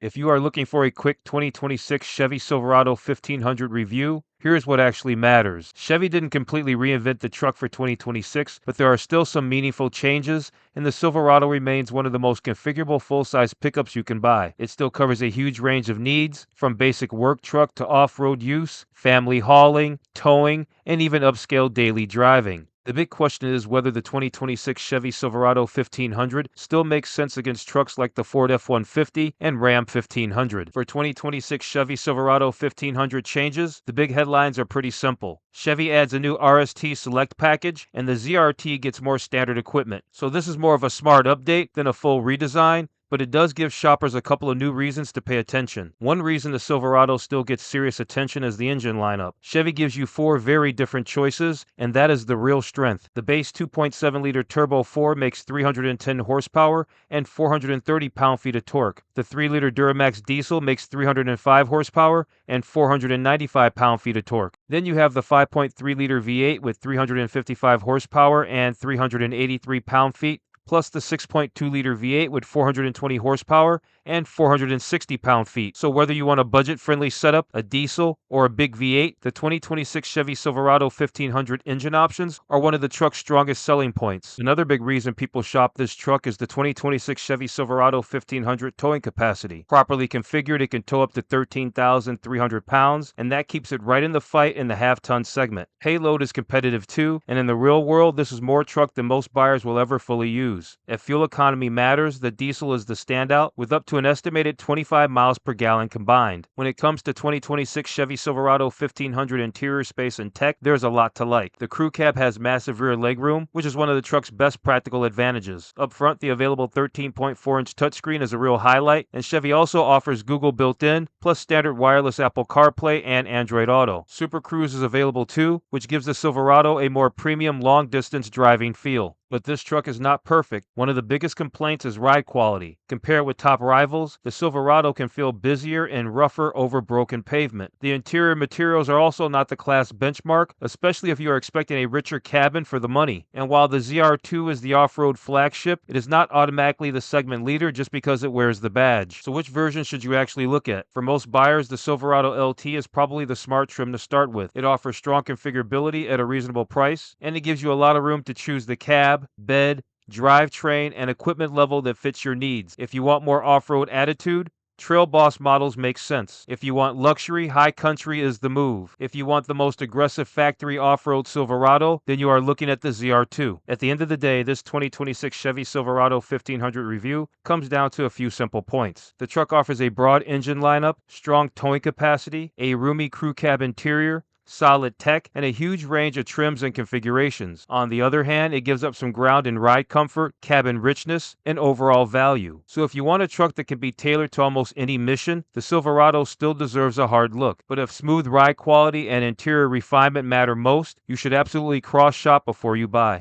If you are looking for a quick 2026 Chevy Silverado 1500 review, here's what actually matters. Chevy didn't completely reinvent the truck for 2026, but there are still some meaningful changes, and the Silverado remains one of the most configurable full-size pickups you can buy. It still covers a huge range of needs, from basic work truck to off-road use, family hauling, towing, and even upscale daily driving. The big question is whether the 2026 Chevy Silverado 1500 still makes sense against trucks like the Ford F-150 and Ram 1500. For 2026 Chevy Silverado 1500 changes, the big headlines are pretty simple. Chevy adds a new RST Select package, and the ZR2 gets more standard equipment. So this is more of a smart update than a full redesign, but it does give shoppers a couple of new reasons to pay attention. One reason the Silverado still gets serious attention is the engine lineup. Chevy gives you 4 very different choices, and that is the real strength. The base 2.7-liter Turbo 4 makes 310 horsepower and 430 pound-feet of torque. The 3-liter Duramax diesel makes 305 horsepower and 495 pound-feet of torque. Then you have the 5.3-liter V8 with 355 horsepower and 383 pound-feet, plus the 6.2-liter V8 with 420 horsepower and 460 pound-feet. So whether you want a budget-friendly setup, a diesel, or a big V8, the 2026 Chevy Silverado 1500 engine options are one of the truck's strongest selling points. Another big reason people shop this truck is the 2026 Chevy Silverado 1500 towing capacity. Properly configured, it can tow up to 13,300 pounds, and that keeps it right in the fight in the half-ton segment. Payload is competitive too, and in the real world, this is more truck than most buyers will ever fully use. If fuel economy matters, the diesel is the standout, with up to an estimated 25 miles per gallon combined. When it comes to 2026 Chevy Silverado 1500 interior space and tech, there's a lot to like. The crew cab has massive rear legroom, which is one of the truck's best practical advantages. Up front, the available 13.4-inch touchscreen is a real highlight, and Chevy also offers Google built-in, plus standard wireless Apple CarPlay and Android Auto. Super Cruise is available too, which gives the Silverado a more premium long-distance driving feel. But this truck is not perfect. One of the biggest complaints is ride quality. Compared with top rivals, the Silverado can feel busier and rougher over broken pavement. The interior materials are also not the class benchmark, especially if you are expecting a richer cabin for the money. And while the ZR2 is the off-road flagship, it is not automatically the segment leader just because it wears the badge. So which version should you actually look at? For most buyers, the Silverado LT is probably the smart trim to start with. It offers strong configurability at a reasonable price, and it gives you a lot of room to choose the cab, bed, drivetrain, and equipment level that fits your needs. If you want more off-road attitude, Trail Boss models make sense. If you want luxury, High Country is the move. If you want the most aggressive factory off-road Silverado, then you are looking at the ZR2. At the end of the day, this 2026 Chevy Silverado 1500 review comes down to a few simple points. The truck offers a broad engine lineup, strong towing capacity, a roomy crew cab interior, solid tech, and a huge range of trims and configurations. On the other hand, it gives up some ground in ride comfort, cabin richness, and overall value. So if you want a truck that can be tailored to almost any mission, the Silverado still deserves a hard look. But if smooth ride quality and interior refinement matter most, you should absolutely cross-shop before you buy.